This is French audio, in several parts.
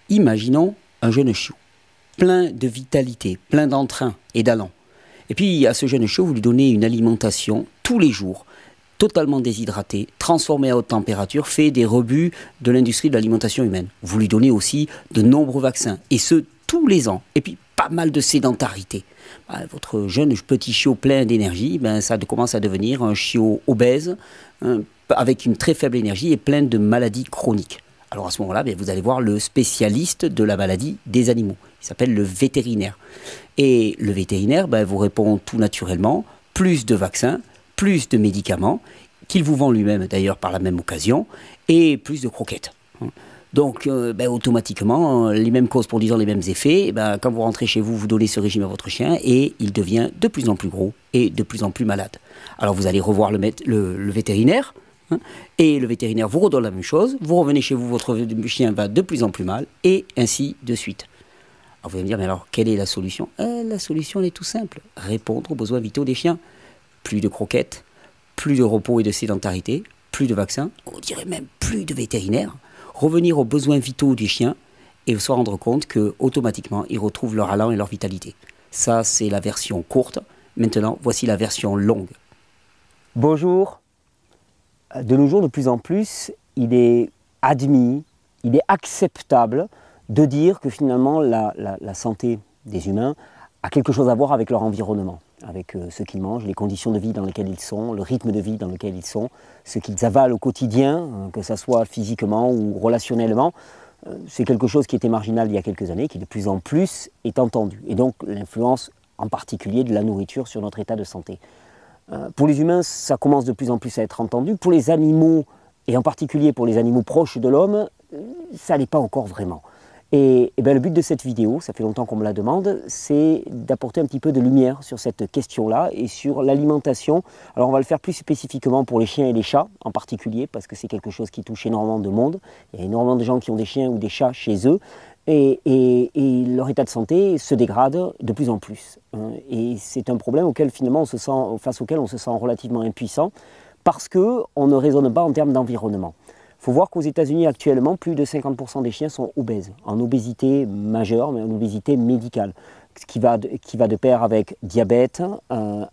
Imaginons un jeune chiot, plein de vitalité, plein d'entrain et d'allant. Et puis à ce jeune chiot, vous lui donnez une alimentation tous les jours, totalement déshydratée, transformée à haute température, fait des rebuts de l'industrie de l'alimentation humaine. Vous lui donnez aussi de nombreux vaccins, et ce, tous les ans. Et puis pas mal de sédentarité. Votre jeune petit chiot plein d'énergie, ça commence à devenir un chiot obèse, avec une très faible énergie et plein de maladies chroniques. Alors à ce moment-là, vous allez voir le spécialiste de la maladie des animaux. Il s'appelle le vétérinaire. Et le vétérinaire vous répond tout naturellement, plus de vaccins, plus de médicaments, qu'il vous vend lui-même d'ailleurs par la même occasion, et plus de croquettes. Donc automatiquement, les mêmes causes produisant les mêmes effets, quand vous rentrez chez vous, vous donnez ce régime à votre chien et il devient de plus en plus gros et de plus en plus malade. Alors vous allez revoir le vétérinaire, et le vétérinaire vous redonne la même chose, vous revenez chez vous, votre chien va de plus en plus mal, et ainsi de suite. Alors vous allez me dire, mais alors quelle est la solution? La solution elle est tout simple, répondre aux besoins vitaux des chiens. Plus de croquettes, plus de repos et de sédentarité, plus de vaccins, on dirait même plus de vétérinaires, revenir aux besoins vitaux des chiens et se rendre compte que automatiquement ils retrouvent leur allant et leur vitalité. Ça c'est la version courte, maintenant voici la version longue. Bonjour. De nos jours, de plus en plus, il est admis, il est acceptable de dire que finalement la santé des humains a quelque chose à voir avec leur environnement, avec ce qu'ils mangent, les conditions de vie dans lesquelles ils sont, le rythme de vie dans lequel ils sont, ce qu'ils avalent au quotidien, que ce soit physiquement ou relationnellement. C'est quelque chose qui était marginal il y a quelques années, qui de plus en plus est entendu. Et donc l'influence en particulier de la nourriture sur notre état de santé. Pour les humains, ça commence de plus en plus à être entendu. Pour les animaux, et en particulier pour les animaux proches de l'homme, ça n'est pas encore vraiment. Et le but de cette vidéo, ça fait longtemps qu'on me la demande, c'est d'apporter un petit peu de lumière sur cette question-là et sur l'alimentation. Alors on va le faire plus spécifiquement pour les chiens et les chats en particulier, parce que c'est quelque chose qui touche énormément de monde. Il y a énormément de gens qui ont des chiens ou des chats chez eux, et leur état de santé se dégrade de plus en plus. Et c'est un problème auquel finalement face auquel on se sent relativement impuissant, parce qu'on ne raisonne pas en termes d'environnement. Il faut voir qu'aux États-Unis actuellement, plus de 50% des chiens sont obèses, en obésité majeure, mais en obésité médicale, ce qui va de pair avec diabète,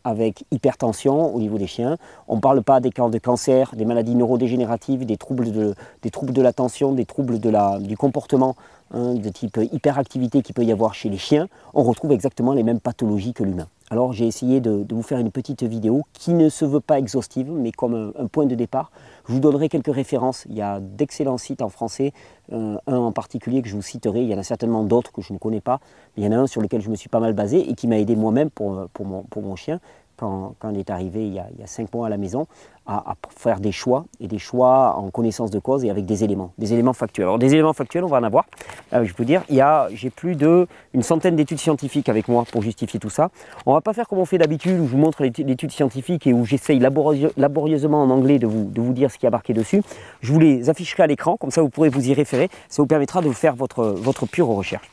avec hypertension au niveau des chiens. On ne parle pas des cas de cancer, des maladies neurodégénératives, des troubles de l'attention, des troubles du comportement, de type hyperactivité qu'il peut y avoir chez les chiens. On retrouve exactement les mêmes pathologies que l'humain. Alors j'ai essayé de vous faire une petite vidéo qui ne se veut pas exhaustive, mais comme un point de départ. Je vous donnerai quelques références. Il y a d'excellents sites en français, un en particulier que je vous citerai. Il y en a certainement d'autres que je ne connais pas, mais il y en a un sur lequel je me suis pas mal basé et qui m'a aidé moi-même pour mon chien quand il est arrivé il y a 5 mois à la maison, à faire des choix, et des choix en connaissance de cause et avec des éléments factuels. Alors des éléments factuels, on va en avoir. Je peux dire, j'ai plus d'une centaine d'études scientifiques avec moi pour justifier tout ça. On ne va pas faire comme on fait d'habitude, où je vous montre l'étude scientifique et où j'essaye laborieusement en anglais de vous dire ce qui a marqué dessus. Je vous les afficherai à l'écran, comme ça vous pourrez vous y référer. Ça vous permettra de faire votre pure recherche.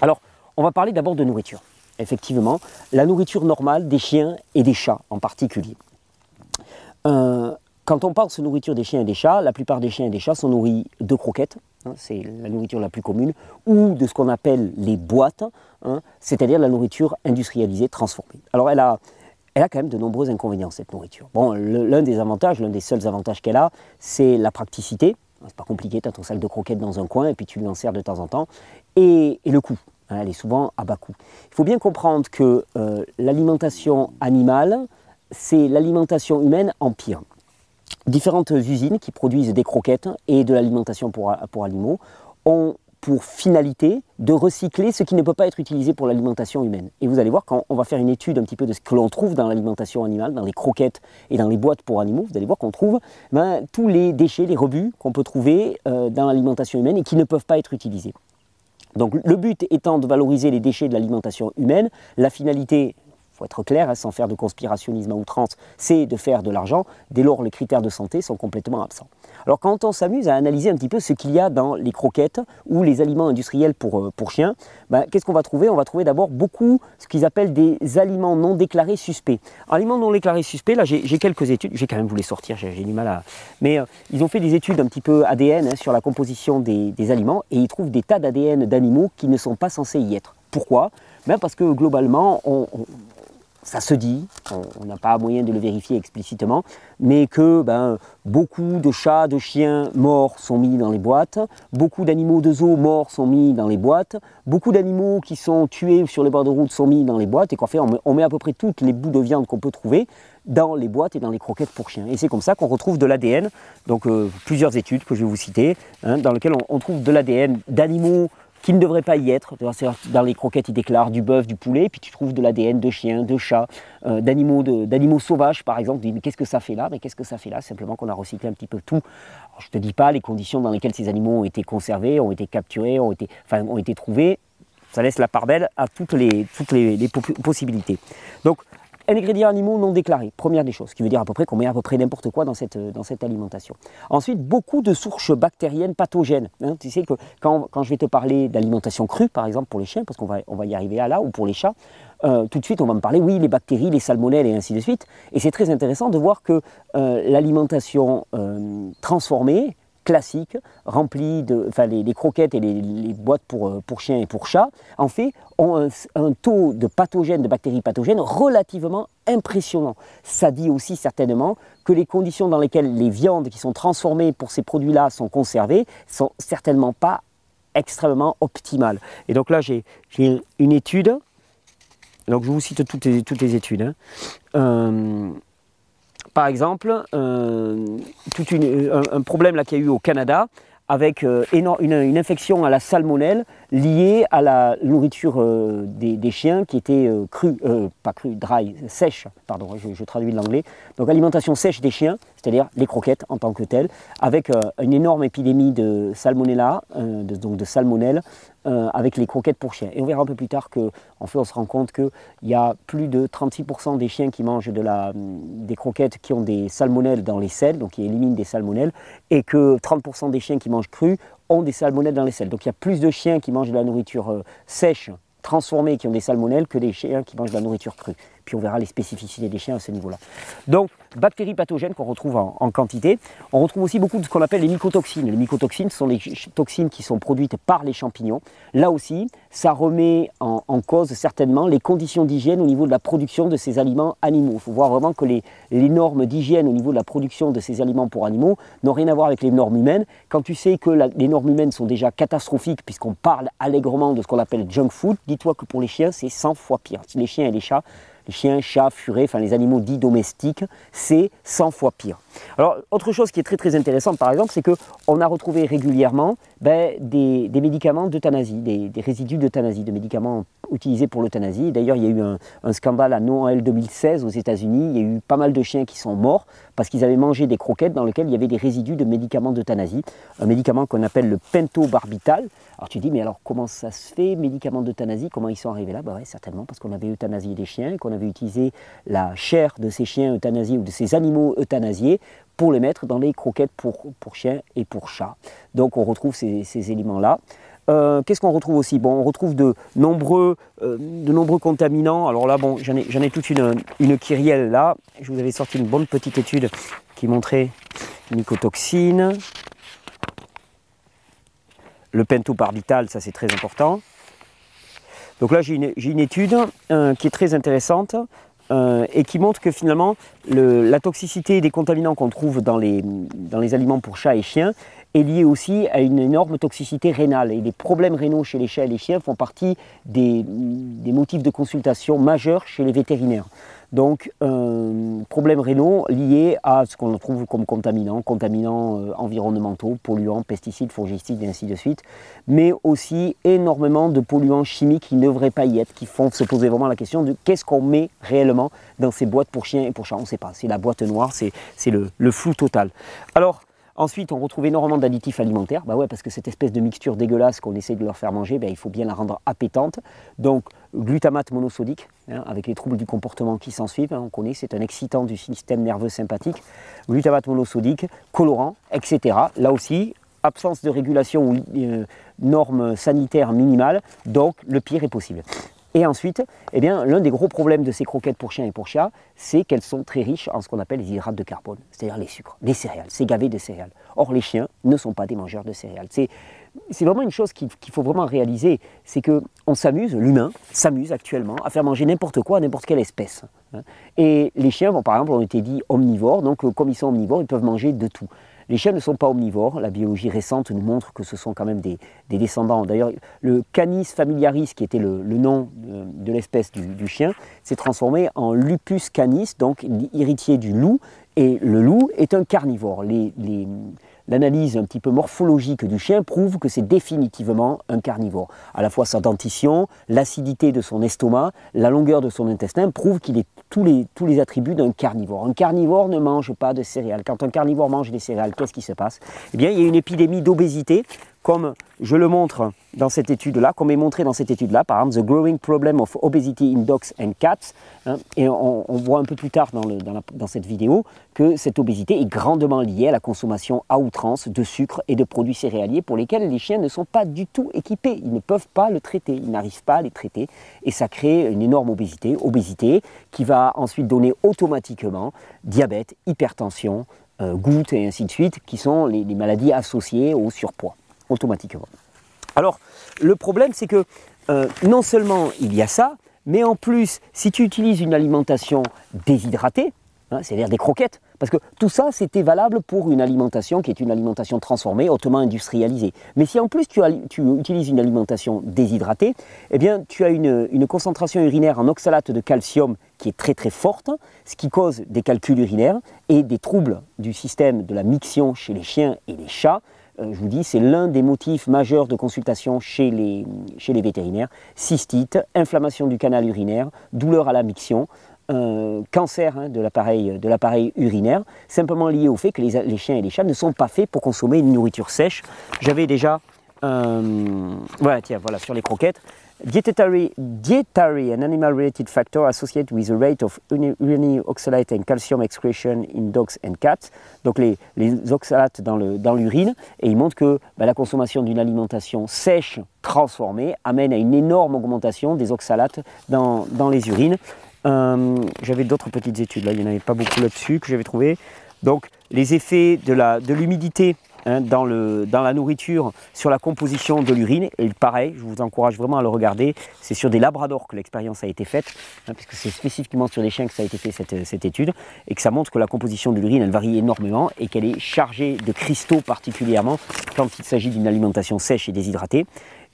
Alors, on va parler d'abord de nourriture. Effectivement, la nourriture normale des chiens et des chats en particulier. Quand on parle de nourriture des chiens et des chats, la plupart des chiens et des chats sont nourris de croquettes, c'est la nourriture la plus commune, ou de ce qu'on appelle les boîtes, c'est-à-dire la nourriture industrialisée, transformée. Alors elle a quand même de nombreux inconvénients, cette nourriture. Bon, l'un des seuls avantages qu'elle a, c'est la praticité. C'est pas compliqué, tu as ton sac de croquettes dans un coin et puis tu l'en sers de temps en temps. Et le coût. Elle est souvent à bas coût. Il faut bien comprendre que l'alimentation animale, c'est l'alimentation humaine en pire. Différentes usines qui produisent des croquettes et de l'alimentation pour animaux ont pour finalité de recycler ce qui ne peut pas être utilisé pour l'alimentation humaine. Et vous allez voir, quand on va faire une étude un petit peu de ce que l'on trouve dans l'alimentation animale, dans les croquettes et dans les boîtes pour animaux, vous allez voir qu'on trouve tous les déchets, les rebuts qu'on peut trouver dans l'alimentation humaine et qui ne peuvent pas être utilisés. Donc le but étant de valoriser les déchets de l'alimentation humaine, la finalité, faut être clair, hein, sans faire de conspirationnisme à outrance, c'est de faire de l'argent. Dès lors, les critères de santé sont complètement absents. Alors quand on s'amuse à analyser un petit peu ce qu'il y a dans les croquettes ou les aliments industriels pour chiens, ben, qu'est-ce qu'on va trouver? On va trouver d'abord beaucoup ce qu'ils appellent des aliments non déclarés suspects. Aliments non déclarés suspects, là j'ai quelques études, je vais quand même vous les sortir, j'ai du mal à... Mais ils ont fait des études un petit peu ADN hein, sur la composition des aliments et ils trouvent des tas d'ADN d'animaux qui ne sont pas censés y être. Pourquoi? Ben parce que globalement, ça se dit, on n'a pas moyen de le vérifier explicitement, mais que ben, beaucoup de chats, de chiens morts sont mis dans les boîtes, beaucoup d'animaux de zoo morts sont mis dans les boîtes, beaucoup d'animaux qui sont tués sur les bords de route sont mis dans les boîtes, et qu'en fait on met à peu près tous les bouts de viande qu'on peut trouver dans les boîtes et dans les croquettes pour chiens. Et c'est comme ça qu'on retrouve de l'ADN, donc plusieurs études que je vais vous citer, hein, dans lesquelles on trouve de l'ADN d'animaux qui ne devrait pas y être. Dans les croquettes, ils déclarent du bœuf, du poulet, puis tu trouves de l'ADN de chiens, de chats, d'animaux sauvages par exemple. Tu dis, mais qu'est-ce que ça fait là? Mais qu'est-ce que ça fait là? Simplement qu'on a recyclé un petit peu tout. Alors, je ne te dis pas les conditions dans lesquelles ces animaux ont été conservés, ont été capturés, ont été trouvés. Ça laisse la part belle à toutes les possibilités. Donc, ingrédients animaux non déclarés, première des choses, ce qui veut dire à peu près qu'on met à peu près n'importe quoi dans cette alimentation. Ensuite, beaucoup de sources bactériennes pathogènes. Hein. Tu sais que quand je vais te parler d'alimentation crue, par exemple pour les chiens, parce qu'on va y arriver à là, ou pour les chats, tout de suite on va me parler, oui, les bactéries, les salmonelles et ainsi de suite. Et c'est très intéressant de voir que l'alimentation transformée, classique, remplie de, les croquettes et les boîtes pour chiens et pour chats, en fait, ont un taux de pathogènes, de bactéries pathogènes relativement impressionnant. Ça dit aussi certainement que les conditions dans lesquelles les viandes qui sont transformées pour ces produits-là sont conservées sont certainement pas extrêmement optimales. Et donc là, j'ai une étude, donc je vous cite toutes les études, hein. Par exemple, un problème qu'il y a eu au Canada avec une infection à la salmonelle liée à la nourriture des chiens qui était sèche, pardon, je traduis de l'anglais. Donc alimentation sèche des chiens, c'est-à-dire les croquettes en tant que telles, avec une énorme épidémie de salmonella, donc de salmonelle, avec les croquettes pour chiens. Et on verra un peu plus tard qu'en fait on se rend compte qu'il y a plus de 36% des chiens qui mangent des croquettes qui ont des salmonelles dans les selles, donc qui éliminent des salmonelles, et que 30% des chiens qui mangent cru ont des salmonelles dans les selles. Donc il y a plus de chiens qui mangent de la nourriture sèche, transformés qui ont des salmonelles que des chiens qui mangent de la nourriture crue. Puis on verra les spécificités des chiens à ce niveau-là. Donc, bactéries pathogènes qu'on retrouve en quantité. On retrouve aussi beaucoup de ce qu'on appelle les mycotoxines. Les mycotoxines sont les toxines qui sont produites par les champignons. Là aussi, ça remet en cause certainement les conditions d'hygiène au niveau de la production de ces aliments animaux. Il faut voir vraiment que les normes d'hygiène au niveau de la production de ces aliments pour animaux n'ont rien à voir avec les normes humaines. Quand tu sais que les normes humaines sont déjà catastrophiques, puisqu'on parle allègrement de ce qu'on appelle junk food, dis-toi que pour les chiens, c'est 100 fois pire. Les chiens et les chats, chats, furets, enfin les animaux dits domestiques, c'est 100 fois pire. Alors, autre chose qui est très très intéressante par exemple, c'est qu'on a retrouvé régulièrement des médicaments d'euthanasie, des résidus d'euthanasie, de médicaments utilisés pour l'euthanasie. D'ailleurs, il y a eu un scandale à Noël 2016 aux États-Unis. Il y a eu pas mal de chiens qui sont morts parce qu'ils avaient mangé des croquettes dans lesquelles il y avait des résidus de médicaments d'euthanasie. Un médicament qu'on appelle le pentobarbital. Alors tu dis, mais alors comment ça se fait, médicaments d'euthanasie, comment ils sont arrivés là? Ouais, certainement parce qu'on avait euthanasié des chiens, qu'on avait utilisé la chair de ces chiens euthanasiés ou de ces animaux euthanasiés pour les mettre dans les croquettes pour chiens et pour chats. Donc on retrouve ces éléments-là. Qu'est-ce qu'on retrouve aussi? Bon, on retrouve de nombreux contaminants. Alors là, bon, j'en ai toute une kyrielle là. Je vous avais sorti une bonne petite étude qui montrait mycotoxines. Le pentobarbital, ça c'est très important. Donc là, j'ai une étude qui est très intéressante et qui montre que finalement, la toxicité des contaminants qu'on trouve dans les aliments pour chats et chiens est liée aussi à une énorme toxicité rénale. Et les problèmes rénaux chez les chats et les chiens font partie des motifs de consultation majeurs chez les vétérinaires. Donc, problèmes rénaux liés à ce qu'on trouve comme contaminants environnementaux, polluants, pesticides, fongicides et ainsi de suite, mais aussi énormément de polluants chimiques qui ne devraient pas y être, qui font se poser vraiment la question de qu'est-ce qu'on met réellement dans ces boîtes pour chiens et pour chats. On ne sait pas, c'est la boîte noire, c'est le flou total. Alors, ensuite, on retrouve énormément d'additifs alimentaires. Bah ouais, parce que cette espèce de mixture dégueulasse qu'on essaie de leur faire manger, il faut bien la rendre appétante. Donc, glutamate monosodique, hein, avec les troubles du comportement qui s'ensuivent. Hein, on connaît, c'est un excitant du système nerveux sympathique, glutamate monosodique, colorant, etc. Là aussi, absence de régulation ou normes sanitaires minimales, donc le pire est possible. Et ensuite, eh bien, l'un des gros problèmes de ces croquettes pour chiens et pour chats, c'est qu'elles sont très riches en ce qu'on appelle les hydrates de carbone, c'est-à-dire les sucres, les céréales, c'est gavé de céréales. Or, les chiens ne sont pas des mangeurs de céréales. C'est vraiment une chose qu'il faut vraiment réaliser, c'est qu'on s'amuse, l'humain s'amuse actuellement à faire manger n'importe quoi à n'importe quelle espèce. Hein. Et les chiens, bon, par exemple, ont été dits omnivores, donc comme ils sont omnivores, ils peuvent manger de tout. Les chiens ne sont pas omnivores, la biologie récente nous montre que ce sont quand même des descendants. D'ailleurs, le Canis familiaris, qui était le nom de l'espèce du chien, s'est transformé en Lupus canis, donc héritier du loup, et le loup est un carnivore. L'analyse un petit peu morphologique du chien prouve que c'est définitivement un carnivore. À la fois sa dentition, l'acidité de son estomac, la longueur de son intestin prouvent qu'il est tous les attributs d'un carnivore. Un carnivore ne mange pas de céréales. Quand un carnivore mange des céréales, qu'est-ce qui se passe? Eh bien, il y a une épidémie d'obésité, comme je le montre dans cette étude-là, comme est montré dans cette étude-là, par exemple, The Growing Problem of Obesity in Dogs and Cats, hein, et on voit un peu plus tard dans cette vidéo que cette obésité est grandement liée à la consommation à outrance de sucre et de produits céréaliers pour lesquels les chiens ne sont pas du tout équipés. Ils ne peuvent pas le traiter, ils n'arrivent pas à les traiter, et ça crée une énorme obésité qui va ensuite donner automatiquement diabète, hypertension, goutte et ainsi de suite, qui sont les maladies associées au surpoids, automatiquement. Alors, le problème, c'est que non seulement il y a ça, mais en plus, si tu utilises une alimentation déshydratée, hein, c'est-à-dire des croquettes, parce que tout ça, c'était valable pour une alimentation qui est une alimentation transformée, hautement industrialisée. Mais si en plus tu utilises une alimentation déshydratée, eh bien, tu as une concentration urinaire en oxalate de calcium qui est très très forte, ce qui cause des calculs urinaires et des troubles du système de la miction chez les chiens et les chats. Je vous dis, c'est l'un des motifs majeurs de consultation chez les vétérinaires. Cystite, inflammation du canal urinaire, douleur à la miction, cancer hein, de l'appareil urinaire, simplement lié au fait que les chiens et les chats ne sont pas faits pour consommer une nourriture sèche. J'avais déjà, voilà, sur les croquettes, dietary and animal-related factor associated with the rate of urinary oxalate and calcium excretion in dogs and cats. Donc les oxalates dans l'urine, et il montre que la consommation d'une alimentation sèche transformée amène à une énorme augmentation des oxalates dans les urines. J'avais d'autres petites études, là il n'y en avait pas beaucoup là-dessus que j'avais trouvé. Donc les effets de l'humidité hein, dans la nourriture sur la composition de l'urine, et pareil, je vous encourage vraiment à le regarder, c'est sur des labradors que l'expérience a été faite, hein, puisque c'est spécifiquement sur des chiens que ça a été fait cette étude, et que ça montre que la composition de l'urine elle varie énormément et qu'elle est chargée de cristaux particulièrement quand il s'agit d'une alimentation sèche et déshydratée.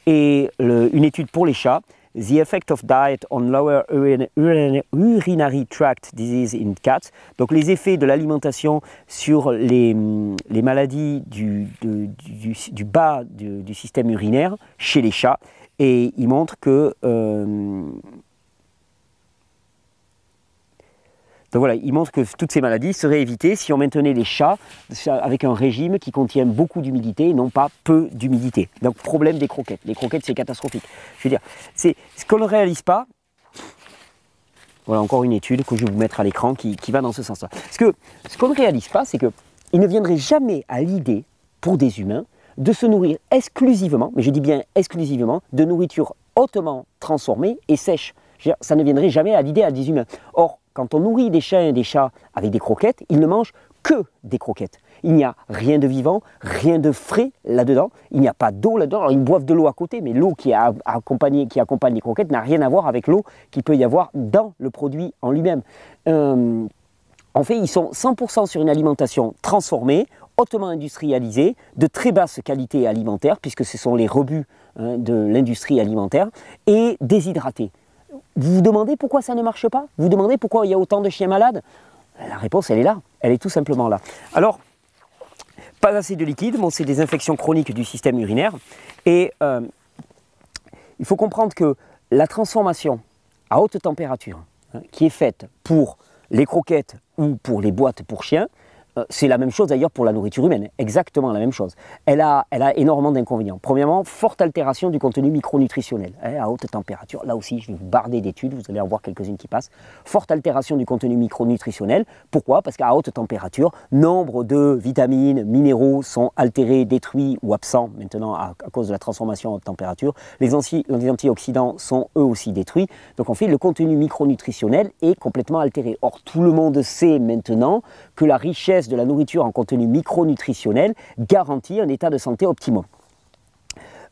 Et une étude pour les chats, The effect of diet on lower urinary tract disease in cats. Donc les effets de l'alimentation sur les maladies du bas du système urinaire chez les chats. Et il montre que donc voilà, il montre que toutes ces maladies seraient évitées si on maintenait les chats avec un régime qui contient beaucoup d'humidité et non pas peu d'humidité. Donc problème des croquettes. Les croquettes, c'est catastrophique. Je veux dire, c'est ce qu'on ne réalise pas. Voilà encore une étude que je vais vous mettre à l'écran qui va dans ce sens-là. Parce que ce qu'on ne réalise pas, c'est qu'il ne viendrait jamais à l'idée pour des humains de se nourrir exclusivement, mais je dis bien exclusivement, de nourriture hautement transformée et sèche. Je veux dire, ça ne viendrait jamais à l'idée à des humains. Or, quand on nourrit des chiens et des chats avec des croquettes, ils ne mangent que des croquettes. Il n'y a rien de vivant, rien de frais là-dedans. Il n'y a pas d'eau là-dedans. Alors ils boivent de l'eau à côté, mais l'eau qui accompagne les croquettes n'a rien à voir avec l'eau qu'il peut y avoir dans le produit en lui-même. En fait, ils sont 100% sur une alimentation transformée, hautement industrialisée, de très basse qualité alimentaire, puisque ce sont les rebuts hein, de l'industrie alimentaire, et déshydratée. Vous vous demandez pourquoi ça ne marche pas? Vous vous demandez pourquoi il y a autant de chiens malades? La réponse, elle est là. Elle est tout simplement là. Alors, pas assez de liquide, bon, c'est des infections chroniques du système urinaire. Et il faut comprendre que la transformation à haute température, hein, qui est faite pour les croquettes ou pour les boîtes pour chiens, c'est la même chose d'ailleurs pour la nourriture humaine, exactement la même chose. Elle a énormément d'inconvénients. Premièrement, forte altération du contenu micronutritionnel, à haute température. Là aussi, je vais vous barder d'études, vous allez en voir quelques-unes qui passent. Forte altération du contenu micronutritionnel. Pourquoi? Parce qu'à haute température, nombre de vitamines, minéraux sont altérés, détruits ou absents maintenant à cause de la transformation à haute température. Les antioxydants sont eux aussi détruits. Donc en fait, le contenu micronutritionnel est complètement altéré. Or, tout le monde sait maintenant que la richesse de la nourriture en contenu micronutritionnel garantit un état de santé optimum.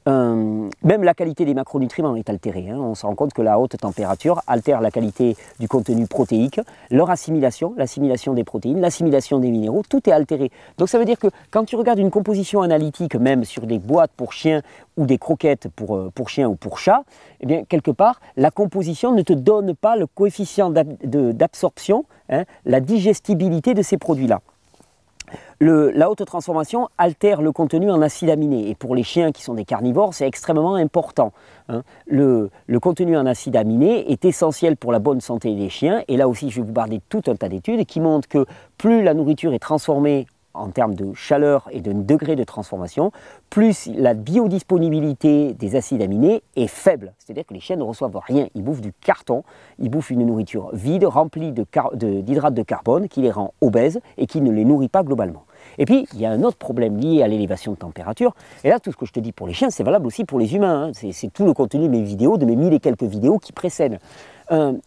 Même la qualité des macronutriments est altérée. On se rend compte que la haute température altère la qualité du contenu protéique, leur assimilation, l'assimilation des protéines, l'assimilation des minéraux, tout est altéré. Donc ça veut dire que quand tu regardes une composition analytique, même sur des boîtes pour chiens ou des croquettes pour chiens ou pour chats, eh bien quelque part, la composition ne te donne pas le coefficient d'absorption, la digestibilité de ces produits-là. La haute transformation altère le contenu en acides aminés et pour les chiens qui sont des carnivores, c'est extrêmement important. Le contenu en acides aminés est essentiel pour la bonne santé des chiens et là aussi je vais vous parler de tout un tas d'études qui montrent que plus la nourriture est transformée en termes de chaleur et de degré de transformation, plus la biodisponibilité des acides aminés est faible. C'est-à-dire que les chiens ne reçoivent rien, ils bouffent du carton, ils bouffent une nourriture vide, remplie d'hydrates de carbone qui les rend obèses et qui ne les nourrit pas globalement. Et puis, il y a un autre problème lié à l'élévation de température, et là, tout ce que je te dis pour les chiens, c'est valable aussi pour les humains. C'est tout le contenu de mes vidéos, de mes 1000 et quelques vidéos qui précèdent.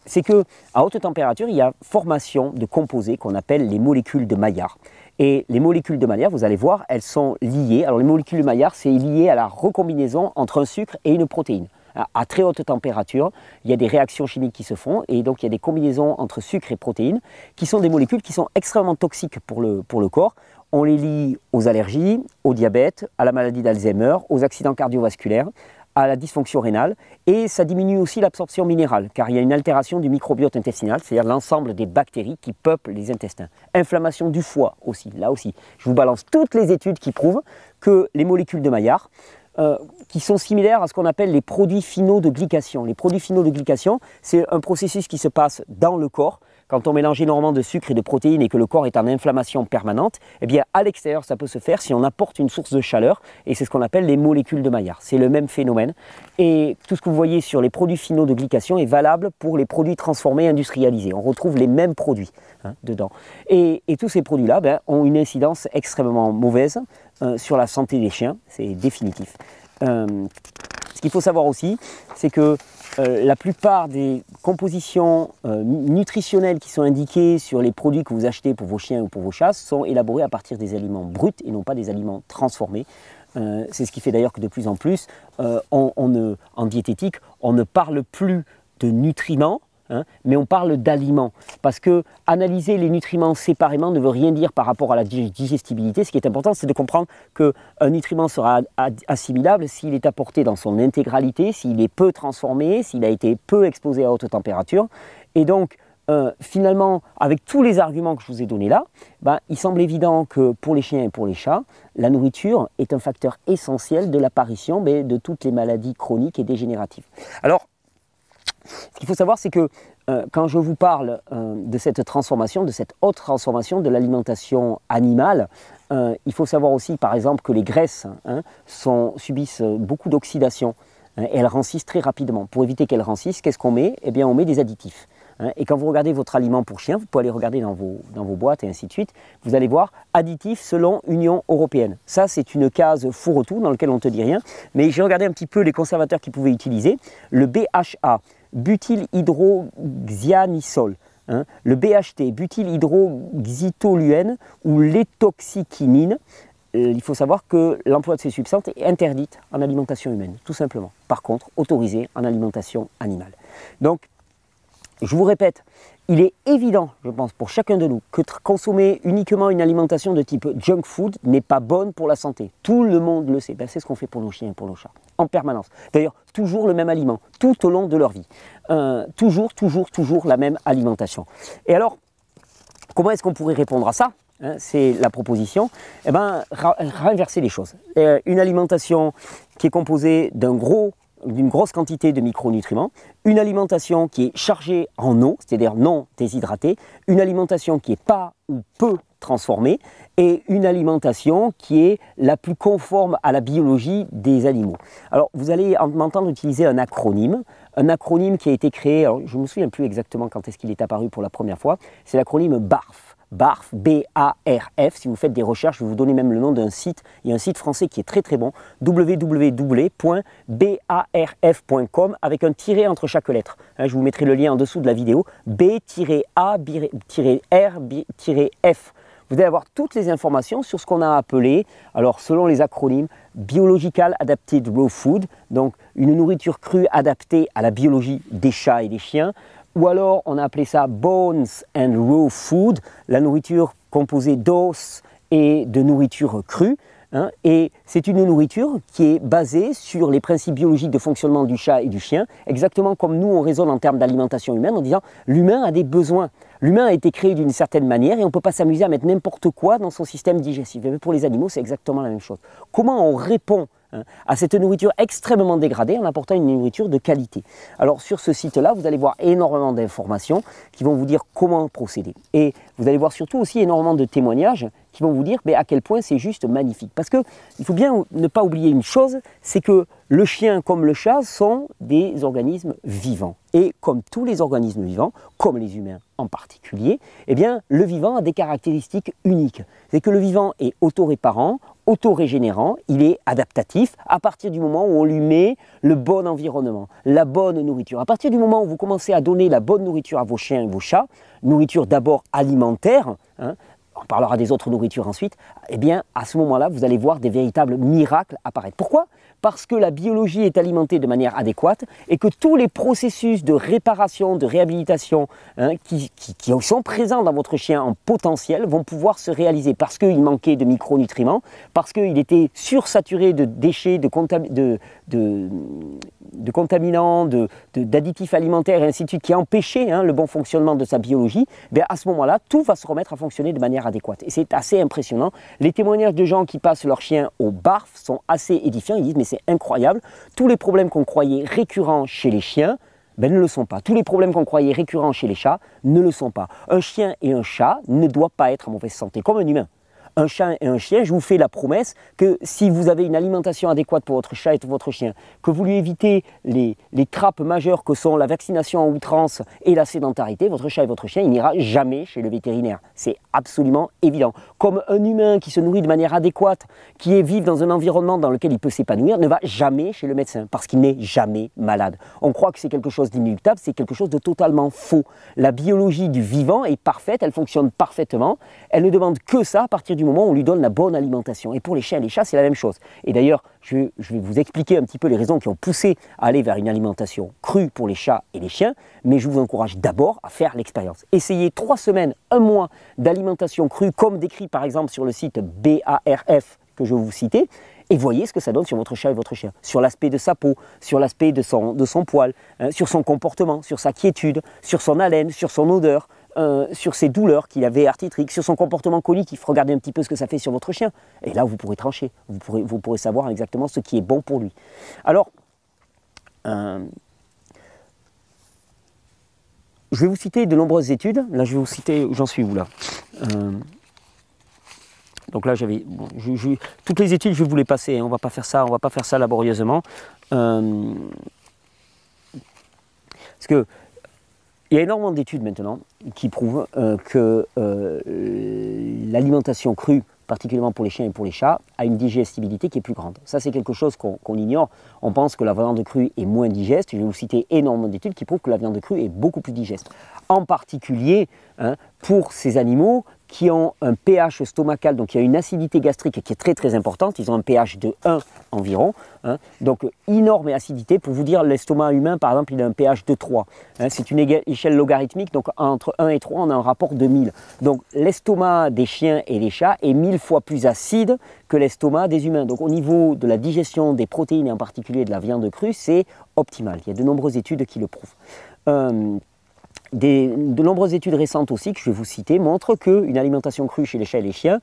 C'est qu'à haute température, il y a formation de composés qu'on appelle les molécules de Maillard. Et les molécules de Maillard, vous allez voir, elles sont liées. Alors les molécules de Maillard, c'est lié à la recombinaison entre un sucre et une protéine. À très haute température, il y a des réactions chimiques qui se font et donc il y a des combinaisons entre sucre et protéines qui sont des molécules qui sont extrêmement toxiques pour le corps. On les lie aux allergies, au diabète, à la maladie d'Alzheimer, aux accidents cardiovasculaires, à la dysfonction rénale et ça diminue aussi l'absorption minérale car il y a une altération du microbiote intestinal, c'est-à-dire l'ensemble des bactéries qui peuplent les intestins. Inflammation du foie aussi, là aussi. Je vous balance toutes les études qui prouvent que les molécules de Maillard qui sont similaires à ce qu'on appelle les produits finaux de glycation. Les produits finaux de glycation, c'est un processus qui se passe dans le corps. Quand on mélange énormément de sucre et de protéines et que le corps est en inflammation permanente, eh bien à l'extérieur ça peut se faire si on apporte une source de chaleur et c'est ce qu'on appelle les molécules de Maillard. C'est le même phénomène et tout ce que vous voyez sur les produits finaux de glycation est valable pour les produits transformés industrialisés. On retrouve les mêmes produits dedans. Et tous ces produits-là ont une incidence extrêmement mauvaise sur la santé des chiens, c'est définitif. Ce qu'il faut savoir aussi, c'est que la plupart des compositions nutritionnelles qui sont indiquées sur les produits que vous achetez pour vos chiens ou pour vos chats sont élaborées à partir des aliments bruts et non pas des aliments transformés. C'est ce qui fait d'ailleurs que de plus en plus, en diététique, on ne parle plus de nutriments, mais on parle d'aliments, parce que analyser les nutriments séparément ne veut rien dire par rapport à la digestibilité. Ce qui est important, c'est de comprendre qu'un nutriment sera assimilable s'il est apporté dans son intégralité, s'il est peu transformé, s'il a été peu exposé à haute température. Et donc, finalement, avec tous les arguments que je vous ai donnés là, il semble évident que pour les chiens et pour les chats, la nourriture est un facteur essentiel de l'apparition de toutes les maladies chroniques et dégénératives. Alors, ce qu'il faut savoir, c'est que quand je vous parle de cette transformation, de cette haute transformation de l'alimentation animale, il faut savoir aussi, par exemple, que les graisses subissent beaucoup d'oxydation et elles rancissent très rapidement. Pour éviter qu'elles rancissent, qu'est-ce qu'on met? Eh bien, on met des additifs. Et quand vous regardez votre aliment pour chien, vous pouvez aller regarder dans vos boîtes et ainsi de suite, vous allez voir additifs selon Union européenne. Ça, c'est une case fourre-tout dans laquelle on ne te dit rien. Mais j'ai regardé un petit peu les conservateurs qu'ils pouvaient utiliser. Le BHA, butylhydroxyanisol, le BHT, butylhydroxytoluène ou l'étoxyquinine. Il faut savoir que l'emploi de ces substances est interdite en alimentation humaine, tout simplement. Par contre, autorisé en alimentation animale. Donc, je vous répète, il est évident, je pense, pour chacun de nous, que consommer uniquement une alimentation de type junk food n'est pas bonne pour la santé. Tout le monde le sait. C'est ce qu'on fait pour nos chiens et pour nos chats, en permanence. D'ailleurs, toujours le même aliment, tout au long de leur vie. Toujours la même alimentation. Et alors, comment est-ce qu'on pourrait répondre à ça? C'est la proposition. Eh bien, renverser les choses. Une alimentation qui est composée d'une grosse quantité de micronutriments, une alimentation qui est chargée en eau, c'est-à-dire non déshydratée, une alimentation qui n'est pas ou peu transformée et une alimentation qui est la plus conforme à la biologie des animaux. Alors, vous allez m'entendre utiliser un acronyme qui a été créé, alors, je ne me souviens plus exactement quand est-ce qu'il est apparu pour la première fois, c'est l'acronyme BARF. BARF, B-A-R-F, si vous faites des recherches, je vais vous donner même le nom d'un site, il y a un site français qui est très très bon, www.barf.com avec un tiret entre chaque lettre. Je vous mettrai le lien en dessous de la vidéo, B-A-R-F. Vous allez avoir toutes les informations sur ce qu'on a appelé, alors selon les acronymes, Biological Adapted Raw Food, donc une nourriture crue adaptée à la biologie des chats et des chiens, ou alors on a appelé ça Bones and Raw Food, la nourriture composée d'os et de nourriture crue. Et c'est une nourriture qui est basée sur les principes biologiques de fonctionnement du chat et du chien, exactement comme nous on raisonne en termes d'alimentation humaine en disant l'humain a des besoins. L'humain a été créé d'une certaine manière et on ne peut pas s'amuser à mettre n'importe quoi dans son système digestif. Et pour les animaux, c'est exactement la même chose. Comment on répond à cette nourriture extrêmement dégradée en apportant une nourriture de qualité? Alors sur ce site-là, vous allez voir énormément d'informations qui vont vous dire comment procéder. Et vous allez voir surtout aussi énormément de témoignages qui vont vous dire à quel point c'est juste magnifique. Parce qu'il faut bien ne pas oublier une chose, c'est que le chien comme le chat sont des organismes vivants. Et comme tous les organismes vivants, comme les humains en particulier, eh bien, le vivant a des caractéristiques uniques. C'est que le vivant est autoréparant, autorégénérant, il est adaptatif à partir du moment où on lui met le bon environnement, la bonne nourriture. À partir du moment où vous commencez à donner la bonne nourriture à vos chiens et vos chats, nourriture d'abord alimentaire, on parlera des autres nourritures ensuite, eh bien à ce moment-là, vous allez voir des véritables miracles apparaître. Pourquoi ? Parce que la biologie est alimentée de manière adéquate et que tous les processus de réparation, de réhabilitation qui sont présents dans votre chien en potentiel vont pouvoir se réaliser parce qu'il manquait de micronutriments, parce qu'il était sursaturé de déchets, de contaminants, d'additifs alimentaires et ainsi de suite qui empêchaient le bon fonctionnement de sa biologie. Bien, à ce moment-là, tout va se remettre à fonctionner de manière adéquate. Et c'est assez impressionnant. Les témoignages de gens qui passent leur chien au BARF sont assez édifiants. Ils disent mais c'est incroyable, tous les problèmes qu'on croyait récurrents chez les chiens, ne le sont pas. Tous les problèmes qu'on croyait récurrents chez les chats ne le sont pas. Un chien et un chat ne doivent pas être en mauvaise santé, comme un humain. Un chat et un chien, je vous fais la promesse que si vous avez une alimentation adéquate pour votre chat et pour votre chien, que vous lui évitez les trappes majeures que sont la vaccination en outrance et la sédentarité, votre chat et votre chien, il n'ira jamais chez le vétérinaire. C'est absolument évident. Comme un humain qui se nourrit de manière adéquate, qui vit dans un environnement dans lequel il peut s'épanouir, ne va jamais chez le médecin parce qu'il n'est jamais malade. On croit que c'est quelque chose d'inéluctable, c'est quelque chose de totalement faux. La biologie du vivant est parfaite, elle fonctionne parfaitement, elle ne demande que ça à partir du moment où on lui donne la bonne alimentation. Et pour les chiens et les chats, c'est la même chose. Et d'ailleurs, je vais vous expliquer un petit peu les raisons qui ont poussé à aller vers une alimentation crue pour les chats et les chiens, mais je vous encourage d'abord à faire l'expérience. Essayez 3 semaines, 1 mois d'alimentation crue, comme décrit par exemple sur le site BARF que je vais vous citer, et voyez ce que ça donne sur votre chat et votre chien, sur l'aspect de sa peau, sur l'aspect de son poil, sur son comportement, sur sa quiétude, sur son haleine, sur son odeur, sur ses douleurs qu'il avait arthritriques, sur son comportement colique. Regardez un petit peu ce que ça fait sur votre chien. Et là, vous pourrez trancher, vous pourrez savoir exactement ce qui est bon pour lui. Alors, je vais vous citer de nombreuses études. Là, je vais vous citer, j'en suis où là donc là, j'avais toutes les études, je vais vous les passer. On ne va pas faire ça laborieusement. Parce que il y a énormément d'études maintenant qui prouvent que l'alimentation crue, particulièrement pour les chiens et pour les chats, a une digestibilité qui est plus grande. Ça, c'est quelque chose qu'on ignore. On pense que la viande crue est moins digeste. Je vais vous citer énormément d'études qui prouvent que la viande crue est beaucoup plus digeste. En particulier pour ces animaux qui ont un pH stomacal, donc il y a une acidité gastrique qui est très très importante, ils ont un pH de 1 environ, donc énorme acidité. Pour vous dire, l'estomac humain par exemple, il a un pH de 3, c'est une échelle logarithmique, donc entre 1 et 3 on a un rapport de 1000. Donc l'estomac des chiens et des chats est 1000 fois plus acide que l'estomac des humains. Donc au niveau de la digestion des protéines et en particulier de la viande crue, c'est optimal. Il y a de nombreuses études qui le prouvent. De nombreuses études récentes aussi, que je vais vous citer, montrent qu'une alimentation crue chez les chats et les chiens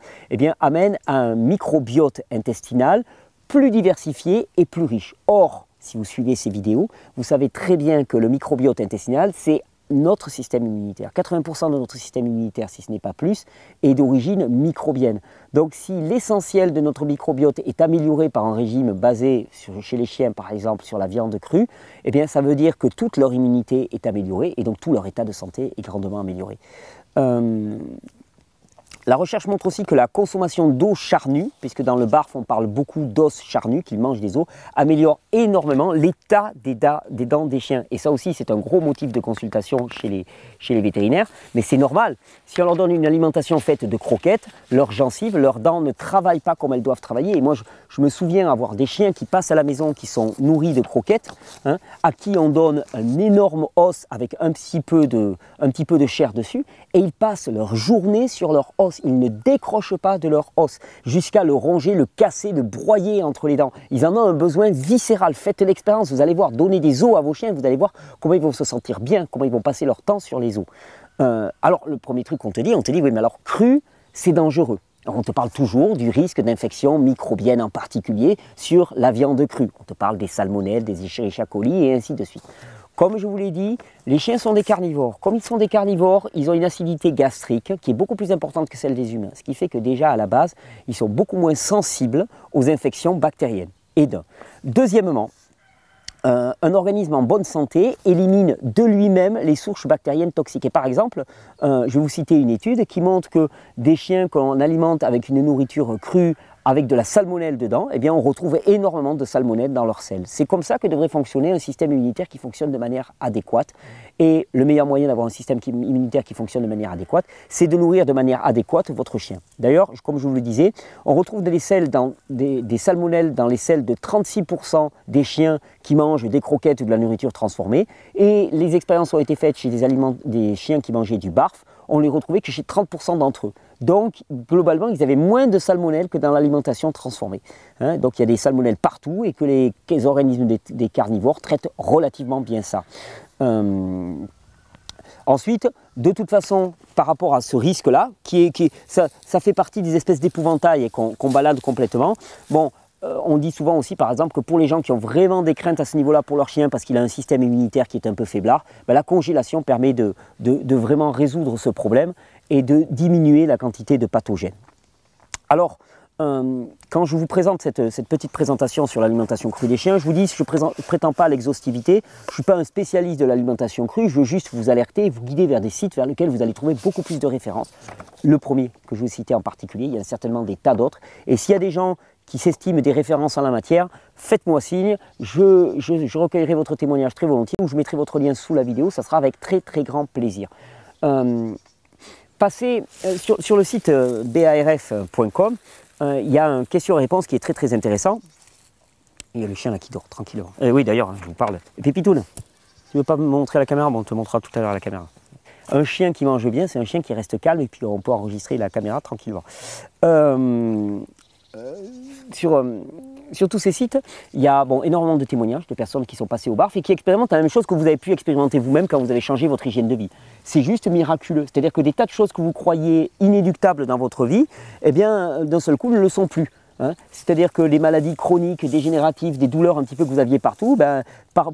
amène à un microbiote intestinal plus diversifié et plus riche. Or, si vous suivez ces vidéos, vous savez très bien que le microbiote intestinal, c'est notre système immunitaire. 80% de notre système immunitaire, si ce n'est pas plus, est d'origine microbienne. Donc si l'essentiel de notre microbiote est amélioré par un régime basé chez les chiens, par exemple, sur la viande crue, eh bien ça veut dire que toute leur immunité est améliorée et donc tout leur état de santé est grandement amélioré. La recherche montre aussi que la consommation d'eau charnue, puisque dans le barf on parle beaucoup d'os charnus, qu'ils mangent des os, améliore énormément l'état des dents des chiens. Et ça aussi c'est un gros motif de consultation chez les vétérinaires, mais c'est normal. Si on leur donne une alimentation faite de croquettes, leurs gencives, leurs dents ne travaillent pas comme elles doivent travailler. Et moi je me souviens avoir des chiens qui passent à la maison qui sont nourris de croquettes, hein, à qui on donne un énorme os avec un petit peu de chair dessus, et ils passent leur journée sur leur os. Ils ne décrochent pas de leur os jusqu'à le ronger, le casser, le broyer entre les dents. Ils en ont un besoin viscéral. Faites l'expérience, vous allez voir, donnez des os à vos chiens, vous allez voir comment ils vont se sentir bien, comment ils vont passer leur temps sur les os. Alors le premier truc qu'on te dit, oui mais alors cru, c'est dangereux. Alors, on te parle toujours du risque d'infection microbienne en particulier sur la viande crue. On te parle des salmonelles, des Escherichia coli et ainsi de suite. Comme je vous l'ai dit, les chiens sont des carnivores. Comme ils sont des carnivores, ils ont une acidité gastrique qui est beaucoup plus importante que celle des humains. Ce qui fait que déjà à la base, ils sont beaucoup moins sensibles aux infections bactériennes. Et deuxièmement, un organisme en bonne santé élimine de lui-même les souches bactériennes toxiques. Et par exemple, je vais vous citer une étude qui montre que des chiens qu'on alimente avec une nourriture crue, avec de la salmonelle dedans, eh bien on retrouve énormément de salmonelle dans leurs selles. C'est comme ça que devrait fonctionner un système immunitaire qui fonctionne de manière adéquate. Et le meilleur moyen d'avoir un système immunitaire qui fonctionne de manière adéquate, c'est de nourrir de manière adéquate votre chien. D'ailleurs, comme je vous le disais, on retrouve des salmonelles dans les selles de 36% des chiens qui mangent des croquettes ou de la nourriture transformée. Et les expériences ont été faites chez des chiens qui mangeaient du barf. On les retrouvait que chez 30% d'entre eux. Donc, globalement, ils avaient moins de salmonelles que dans l'alimentation transformée. Hein, donc, il y a des salmonelles partout et que les organismes des carnivores traitent relativement bien ça. Ensuite, de toute façon, par rapport à ce risque-là, ça fait partie des espèces d'épouvantail et qu'on balade complètement. Bon, on dit souvent aussi, par exemple, que pour les gens qui ont vraiment des craintes à ce niveau-là pour leur chien parce qu'il a un système immunitaire qui est un peu faiblard, ben la congélation permet de vraiment résoudre ce problème et de diminuer la quantité de pathogènes. Alors, quand je vous présente cette petite présentation sur l'alimentation crue des chiens, je vous dis, je ne prétends pas à l'exhaustivité, je ne suis pas un spécialiste de l'alimentation crue, je veux juste vous alerter et vous guider vers des sites vers lesquels vous allez trouver beaucoup plus de références. Le premier que je vous citais en particulier, il y a certainement des tas d'autres, et s'il y a des gens qui s'estiment des références en la matière, faites-moi signe, je recueillerai votre témoignage très volontiers, ou je mettrai votre lien sous la vidéo, ça sera avec très très grand plaisir. Passez sur le site barf.com, il y a un question-réponse qui est très très intéressant. Il y a le chien là qui dort tranquillement. Oui d'ailleurs, je vous parle. Pépitoune, tu ne veux pas me montrer la caméra? Bon, on te montrera tout à l'heure la caméra. Un chien qui mange bien, c'est un chien qui reste calme et puis on peut enregistrer la caméra tranquillement. Sur tous ces sites, il y a énormément de témoignages de personnes qui sont passées au barf et qui expérimentent la même chose que vous avez pu expérimenter vous-même quand vous avez changé votre hygiène de vie. C'est juste miraculeux. C'est-à-dire que des tas de choses que vous croyez inéluctables dans votre vie, eh bien, d'un seul coup, ne le sont plus. Hein. C'est-à-dire que les maladies chroniques, dégénératives, des douleurs un petit peu que vous aviez partout,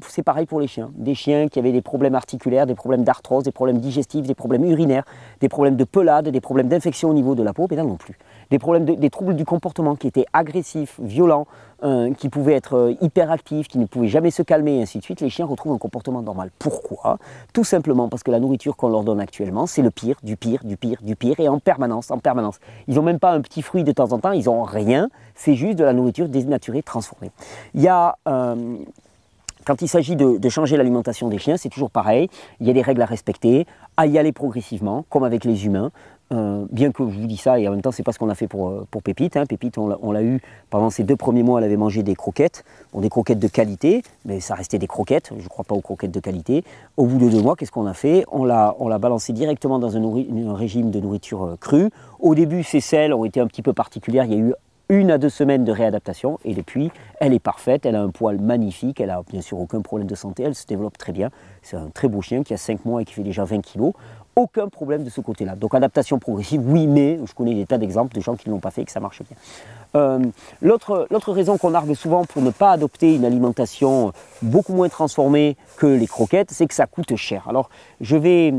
c'est pareil pour les chiens. Des chiens qui avaient des problèmes articulaires, des problèmes d'arthrose, des problèmes digestifs, des problèmes urinaires, des problèmes de pelade, des problèmes d'infection au niveau de la peau, mais là non plus. Des problèmes, des troubles du comportement qui étaient agressifs, violents, qui pouvaient être hyperactifs, qui ne pouvaient jamais se calmer, et ainsi de suite. Les chiens retrouvent un comportement normal. Pourquoi? Tout simplement parce que la nourriture qu'on leur donne actuellement, c'est le pire, du pire, du pire, du pire, et en permanence, en permanence. Ils n'ont même pas un petit fruit de temps en temps, ils n'ont rien, c'est juste de la nourriture dénaturée, transformée. Il y a... Quand il s'agit de changer l'alimentation des chiens, c'est toujours pareil. Il y a des règles à respecter, à y aller progressivement, comme avec les humains. Bien que je vous dis ça, et en même temps, c'est pas ce qu'on a fait pour Pépite. Hein. Pépite, on l'a eu pendant ses 2 premiers mois, elle avait mangé des croquettes. Bon, des croquettes de qualité, mais ça restait des croquettes. Je ne crois pas aux croquettes de qualité. Au bout de 2 mois, qu'est-ce qu'on a fait? On l'a balancé directement dans un régime de nourriture crue. Au début, ses selles ont été un petit peu particulières. Il y a eu 1 à 2 semaines de réadaptation et depuis, elle est parfaite, elle a un poil magnifique, elle n'a bien sûr aucun problème de santé, elle se développe très bien. C'est un très beau chien qui a 5 mois et qui fait déjà 20 kg. aucun problème de ce côté-là. Donc adaptation progressive, oui, mais je connais des tas d'exemples de gens qui ne l'ont pas fait et que ça marche bien. L'autre raison qu'on argue souvent pour ne pas adopter une alimentation beaucoup moins transformée que les croquettes, c'est que ça coûte cher. Alors je vais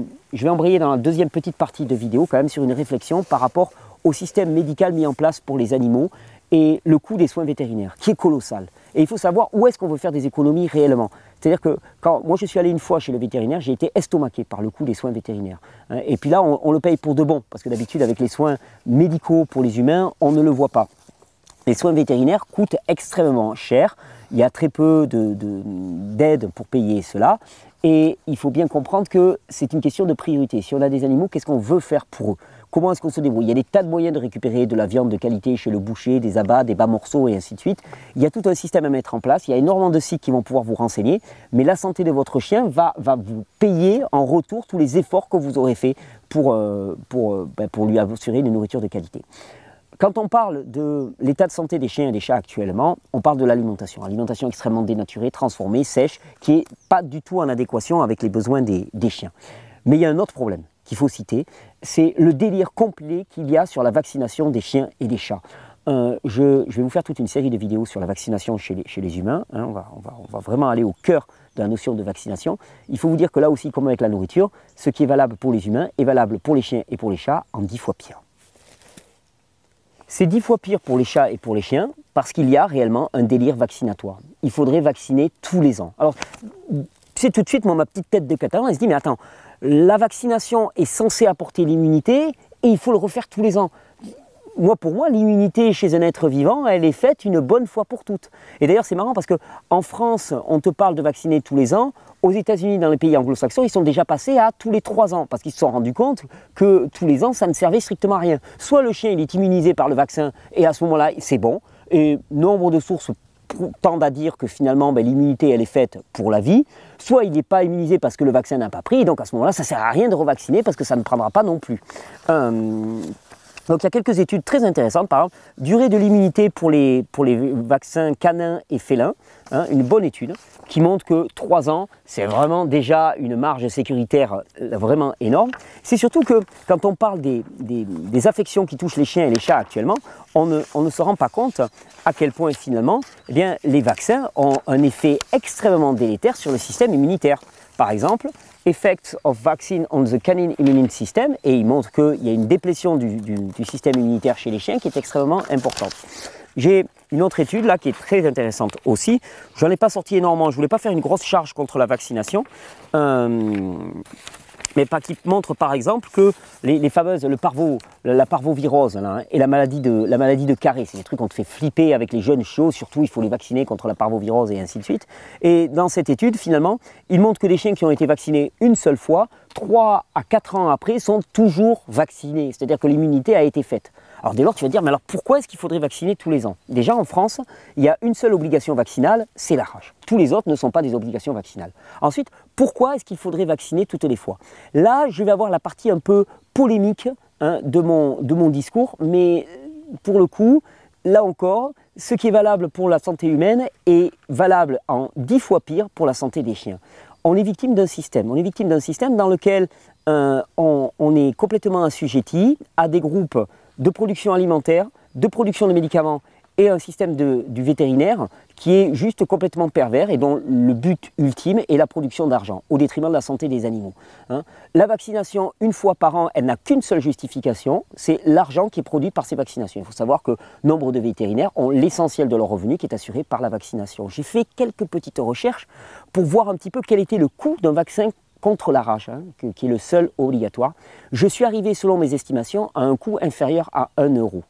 embrayer dans la deuxième petite partie de vidéo quand même sur une réflexion par rapport au système médical mis en place pour les animaux et le coût des soins vétérinaires, qui est colossal. Et il faut savoir où est-ce qu'on veut faire des économies réellement. C'est-à-dire que quand moi je suis allé une fois chez le vétérinaire, j'ai été estomaqué par le coût des soins vétérinaires. Et puis là, on le paye pour de bon, parce que d'habitude, avec les soins médicaux pour les humains, on ne le voit pas. Les soins vétérinaires coûtent extrêmement cher. Il y a très peu d'aide pour payer cela. Et il faut bien comprendre que c'est une question de priorité. Si on a des animaux, qu'est-ce qu'on veut faire pour eux? Comment est-ce qu'on se débrouille? Il y a des tas de moyens de récupérer de la viande de qualité chez le boucher, des abats, des bas morceaux et ainsi de suite. Il y a tout un système à mettre en place. Il y a énormément de sites qui vont pouvoir vous renseigner. Mais la santé de votre chien va vous payer en retour tous les efforts que vous aurez faits pour lui assurer une nourriture de qualité. Quand on parle de l'état de santé des chiens et des chats actuellement, on parle de l'alimentation. Alimentation extrêmement dénaturée, transformée, sèche, qui n'est pas du tout en adéquation avec les besoins des chiens. Mais il y a un autre problème qu'il faut citer, c'est le délire complet qu'il y a sur la vaccination des chiens et des chats. Je vais vous faire toute une série de vidéos sur la vaccination chez les humains. On va vraiment aller au cœur de la notion de vaccination. Il faut vous dire que là aussi, comme avec la nourriture, ce qui est valable pour les humains est valable pour les chiens et pour les chats en 10 fois pire. C'est 10 fois pire pour les chats et pour les chiens parce qu'il y a réellement un délire vaccinatoire. Il faudrait vacciner tous les ans. Alors, c'est tout de suite ma petite tête de catalan, elle se dit, mais attends, la vaccination est censée apporter l'immunité et il faut le refaire tous les ans. Pour moi, l'immunité chez un être vivant, elle est faite une bonne fois pour toutes. Et d'ailleurs, c'est marrant parce qu'en France, on te parle de vacciner tous les ans. Aux États-Unis, dans les pays anglo-saxons, ils sont déjà passés à tous les 3 ans parce qu'ils se sont rendus compte que tous les ans, ça ne servait strictement à rien. Soit le chien il est immunisé par le vaccin et à ce moment-là, c'est bon. Et nombre de sources tendent à dire que finalement, l'immunité, elle est faite pour la vie. Soit il n'est pas immunisé parce que le vaccin n'a pas pris. Et donc à ce moment-là, ça ne sert à rien de revacciner parce que ça ne prendra pas non plus. Donc il y a quelques études très intéressantes, par exemple, durée de l'immunité pour les vaccins canins et félins, une bonne étude qui montre que 3 ans, c'est vraiment déjà une marge sécuritaire vraiment énorme. C'est surtout que quand on parle des affections qui touchent les chiens et les chats actuellement, on ne se rend pas compte à quel point finalement les vaccins ont un effet extrêmement délétère sur le système immunitaire. Par exemple, Effects of Vaccine on the Canine Immune System, et il montre qu'il y a une déplétion du système immunitaire chez les chiens qui est extrêmement importante. J'ai une autre étude là qui est très intéressante aussi. J'en ai pas sorti énormément, je voulais pas faire une grosse charge contre la vaccination. Mais qui montre par exemple que les fameuses, la parvovirose là, et la maladie de Carré, c'est des trucs qu'on te fait flipper avec les jeunes chiots, surtout il faut les vacciner contre la parvovirose et ainsi de suite. Et dans cette étude, finalement, il montre que les chiens qui ont été vaccinés une seule fois, 3 à 4 ans après, sont toujours vaccinés, c'est-à-dire que l'immunité a été faite. Alors dès lors, tu vas te dire, mais alors pourquoi est-ce qu'il faudrait vacciner tous les ans? Déjà en France, il y a une seule obligation vaccinale, c'est la rage. Tous les autres ne sont pas des obligations vaccinales. Ensuite, pourquoi est-ce qu'il faudrait vacciner toutes les fois? Là, je vais avoir la partie un peu polémique de mon discours, mais pour le coup, là encore, ce qui est valable pour la santé humaine est valable en 10 fois pire pour la santé des chiens. On est victime d'un système. On est victime d'un système dans lequel on est complètement assujetti à des groupes de production alimentaire, de production de médicaments et un système du vétérinaire qui est juste complètement pervers et dont le but ultime est la production d'argent au détriment de la santé des animaux. La vaccination, une fois par an, elle n'a qu'une seule justification, c'est l'argent qui est produit par ces vaccinations. Il faut savoir que nombre de vétérinaires ont l'essentiel de leur revenu qui est assuré par la vaccination. J'ai fait quelques petites recherches pour voir un petit peu quel était le coût d'un vaccin contre la rage, qui est le seul obligatoire. Je suis arrivé, selon mes estimations, à un coût inférieur à 1 euro.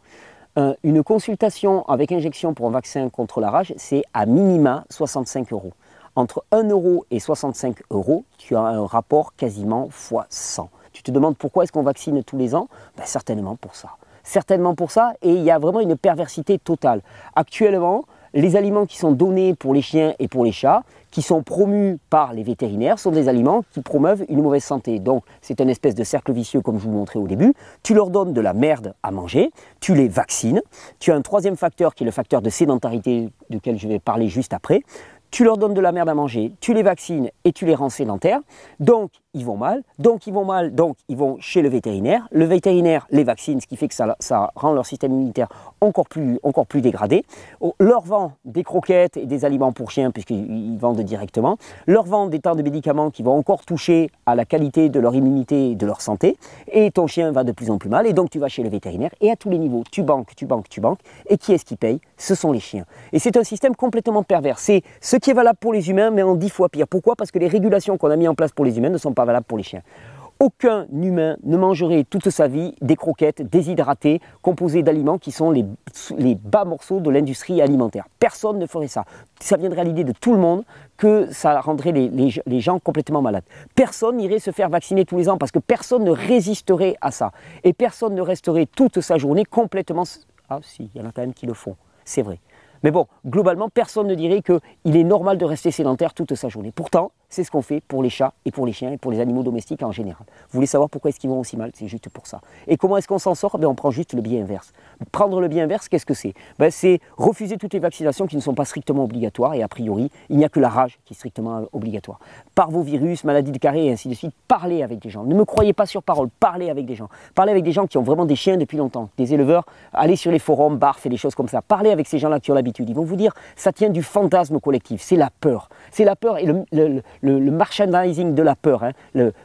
Une consultation avec injection pour un vaccin contre la rage, c'est à minima 65 euros. Entre 1 euro et 65 euros, tu as un rapport quasiment x 100. Tu te demandes pourquoi est-ce qu'on vaccine tous les ans? Certainement pour ça. Certainement pour ça, et il y a vraiment une perversité totale. Actuellement, les aliments qui sont donnés pour les chiens et pour les chats, qui sont promus par les vétérinaires, sont des aliments qui promeuvent une mauvaise santé. Donc c'est une espèce de cercle vicieux comme je vous montrais au début. Tu leur donnes de la merde à manger, tu les vaccines. Tu as un troisième facteur qui est le facteur de sédentarité duquel je vais parler juste après. Tu leur donnes de la merde à manger, tu les vaccines et tu les rends sédentaires. Donc ils vont mal, donc ils vont chez le vétérinaire les vaccine, ce qui fait que ça rend leur système immunitaire encore plus dégradé, leur vend des croquettes et des aliments pour chiens, puisqu'ils vendent directement, leur vend des tas de médicaments qui vont encore toucher à la qualité de leur immunité et de leur santé, et ton chien va de plus en plus mal, et donc tu vas chez le vétérinaire, et à tous les niveaux, tu banques, et qui est-ce qui paye? Ce sont les chiens. Et c'est un système complètement pervers. C'est ce qui est valable pour les humains, mais en 10 fois pire. Pourquoi? Parce que les régulations qu'on a mises en place pour les humains ne sont pas valables pour les chiens. Aucun humain ne mangerait toute sa vie des croquettes déshydratées composées d'aliments qui sont les bas morceaux de l'industrie alimentaire. Personne ne ferait ça. Ça viendrait à l'idée de tout le monde que ça rendrait les gens complètement malades. Personne n'irait se faire vacciner tous les ans parce que personne ne résisterait à ça. Et personne ne resterait toute sa journée complètement... Ah si, il y en a quand même qui le font, c'est vrai. Mais bon, globalement, personne ne dirait qu'il est normal de rester sédentaire toute sa journée. Pourtant, c'est ce qu'on fait pour les chats et pour les chiens et pour les animaux domestiques en général. Vous voulez savoir pourquoi est-ce qu'ils vont aussi mal? C'est juste pour ça. Et comment est-ce qu'on s'en sort? On prend juste le biais inverse. Prendre le biais inverse, qu'est-ce que c'est? C'est refuser toutes les vaccinations qui ne sont pas strictement obligatoires, et a priori, il n'y a que la rage qui est strictement obligatoire. Parvovirus, maladie de Carré et ainsi de suite, parlez avec des gens. Ne me croyez pas sur parole, parlez avec des gens. Parlez avec des gens qui ont vraiment des chiens depuis longtemps, des éleveurs, allez sur les forums, barf et des choses comme ça. Parlez avec ces gens-là qui ont l'habitude. Ils vont vous dire, ça tient du fantasme collectif, c'est la peur. C'est la peur et le merchandising de la peur. Hein.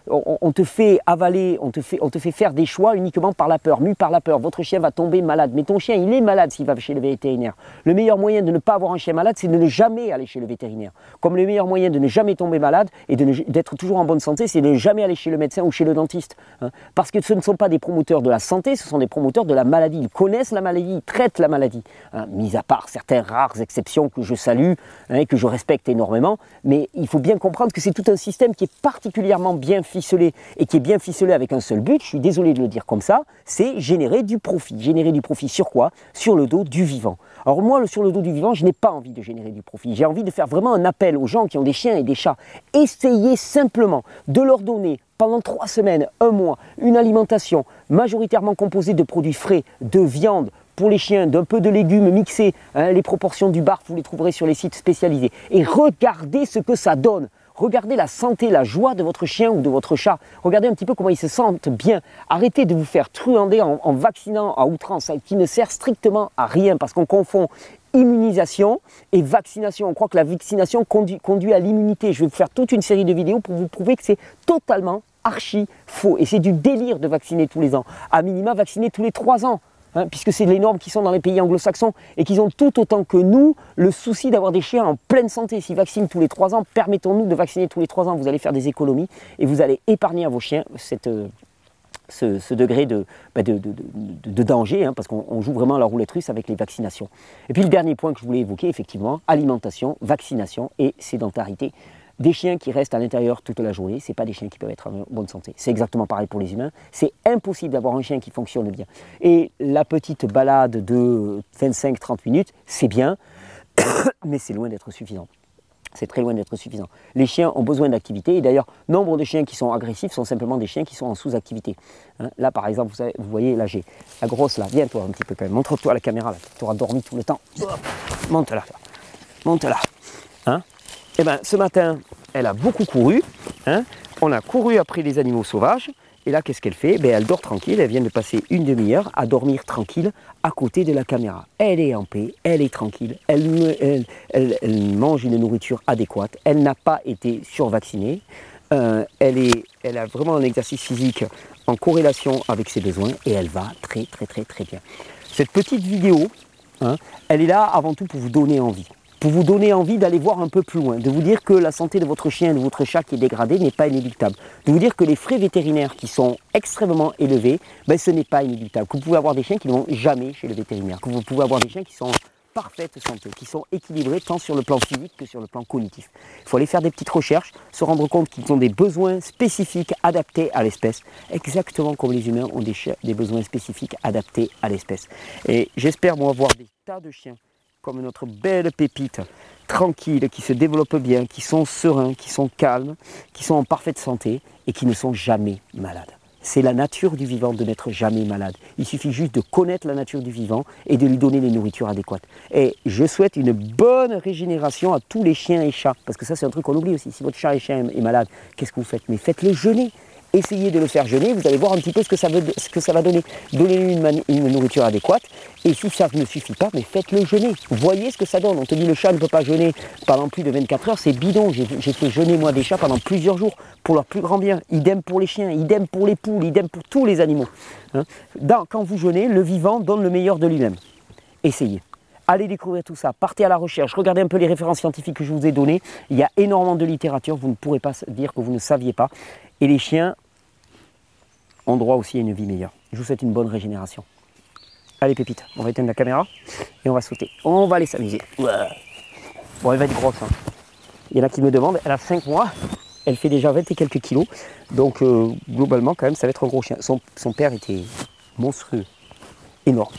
On te fait avaler, on te fait faire des choix uniquement par la peur, mu par la peur. Votre chien va tomber malade, mais ton chien, il est malade s'il va chez le vétérinaire. Le meilleur moyen de ne pas avoir un chien malade, c'est de ne jamais aller chez le vétérinaire. Comme le meilleur moyen de ne jamais tomber malade et d'être toujours en bonne santé, c'est de ne jamais aller chez le médecin ou chez le dentiste. Hein. Parce que ce ne sont pas des promoteurs de la santé, ce sont des promoteurs de la maladie. Ils connaissent la maladie, ils traitent la maladie. Hein. Mis à part certaines rares exceptions que je salue, hein, et que je respecte énormément, mais il faut bien comprendre que c'est tout un système qui est particulièrement bien ficelé et qui est bien ficelé avec un seul but, je suis désolé de le dire comme ça, c'est générer du profit. Générer du profit sur quoi? Sur le dos du vivant. Alors moi, sur le dos du vivant, je n'ai pas envie de générer du profit. J'ai envie de faire vraiment un appel aux gens qui ont des chiens et des chats. Essayez simplement de leur donner pendant 3 semaines, 1 mois, une alimentation majoritairement composée de produits frais, de viande, pour les chiens, d'un peu de légumes mixés, hein, les proportions du barf, vous les trouverez sur les sites spécialisés. Et regardez ce que ça donne. Regardez la santé, la joie de votre chien ou de votre chat. Regardez un petit peu comment ils se sentent bien. Arrêtez de vous faire truander en vaccinant à outrance, qui ne sert strictement à rien, parce qu'on confond immunisation et vaccination. On croit que la vaccination conduit à l'immunité. Je vais vous faire toute une série de vidéos pour vous prouver que c'est totalement archi faux. Et c'est du délire de vacciner tous les ans. À minima, vacciner tous les 3 ans. Hein, puisque c'est les normes qui sont dans les pays anglo-saxons et qu'ils ont tout autant que nous le souci d'avoir des chiens en pleine santé. S'ils vaccinent tous les 3 ans, permettons-nous de vacciner tous les 3 ans. Vous allez faire des économies et vous allez épargner à vos chiens ce degré de danger, hein, parce qu'on joue vraiment à la roulette russe avec les vaccinations. Et puis le dernier point que je voulais évoquer, effectivement, alimentation, vaccination et sédentarité. Des chiens qui restent à l'intérieur toute la journée, ce n'est pas des chiens qui peuvent être en bonne santé. C'est exactement pareil pour les humains. C'est impossible d'avoir un chien qui fonctionne bien. Et la petite balade de 25-30 minutes, c'est bien, mais c'est loin d'être suffisant. C'est très loin d'être suffisant. Les chiens ont besoin d'activité. Et d'ailleurs, nombre de chiens qui sont agressifs sont simplement des chiens qui sont en sous-activité. Hein, là, par exemple, vous voyez, là, j'ai la grosse, là. Viens, toi, un petit peu quand même. Montre-toi à la caméra, là. Tu auras dormi tout le temps. Monte là. Monte là. Hein? Eh bien, ce matin, elle a beaucoup couru. Hein. On a couru après les animaux sauvages. Et là, qu'est-ce qu'elle fait? Elle dort tranquille. Elle vient de passer une demi-heure à dormir tranquille à côté de la caméra. Elle est en paix, elle est tranquille. Elle mange une nourriture adéquate. Elle n'a pas été survaccinée. Elle a vraiment un exercice physique en corrélation avec ses besoins. Et elle va très, très, très, très bien. Cette petite vidéo, hein, elle est là avant tout pour vous donner envie. Pour vous donner envie d'aller voir un peu plus loin, de vous dire que la santé de votre chien, de votre chat qui est dégradée n'est pas inéluctable, de vous dire que les frais vétérinaires qui sont extrêmement élevés, ce n'est pas inéluctable, que vous pouvez avoir des chiens qui ne vont jamais chez le vétérinaire, que vous pouvez avoir des chiens qui sont en parfaite santé, qui sont équilibrés tant sur le plan physique que sur le plan cognitif. Il faut aller faire des petites recherches, se rendre compte qu'ils ont des besoins spécifiques adaptés à l'espèce, exactement comme les humains ont des besoins spécifiques adaptés à l'espèce. Et j'espère moi voir des tas de chiens comme notre belle pépite, tranquille, qui se développe bien, qui sont sereins, qui sont calmes, qui sont en parfaite santé et qui ne sont jamais malades. C'est la nature du vivant de n'être jamais malade. Il suffit juste de connaître la nature du vivant et de lui donner les nourritures adéquates. Et je souhaite une bonne régénération à tous les chiens et chats. Parce que ça, c'est un truc qu'on oublie aussi. Si votre chat et chien est malade, qu'est-ce que vous faites? Mais faites-le jeûner. Essayez de le faire jeûner, vous allez voir un petit peu ce que ça va donner. Donnez-lui une nourriture adéquate, et si ça ne suffit pas, mais faites-le jeûner. Voyez ce que ça donne. On te dit le chat ne peut pas jeûner pendant plus de 24 heures, c'est bidon. J'ai fait jeûner moi des chats pendant plusieurs jours, pour leur plus grand bien. Idem pour les chiens, idem pour les poules, idem pour tous les animaux. Hein. Quand vous jeûnez, le vivant donne le meilleur de lui-même. Essayez. Allez découvrir tout ça, partez à la recherche, regardez un peu les références scientifiques que je vous ai données. Il y a énormément de littérature, vous ne pourrez pas dire que vous ne saviez pas. Et les chiens ont droit aussi à une vie meilleure. Je vous souhaite une bonne régénération. Allez pépites, on va éteindre la caméra et on va sauter. On va aller s'amuser. Bon, elle va être grosse. Hein. Il y en a qui me demandent, elle a 5 mois, elle fait déjà 20 et quelques kilos. Donc globalement quand même ça va être un gros chien. Son père était monstrueux, énorme.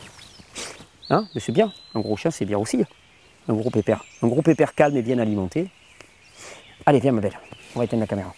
Hein, mais c'est bien, un gros chien c'est bien aussi. Un gros pépère calme et bien alimenté. Allez viens ma belle, on va éteindre la caméra.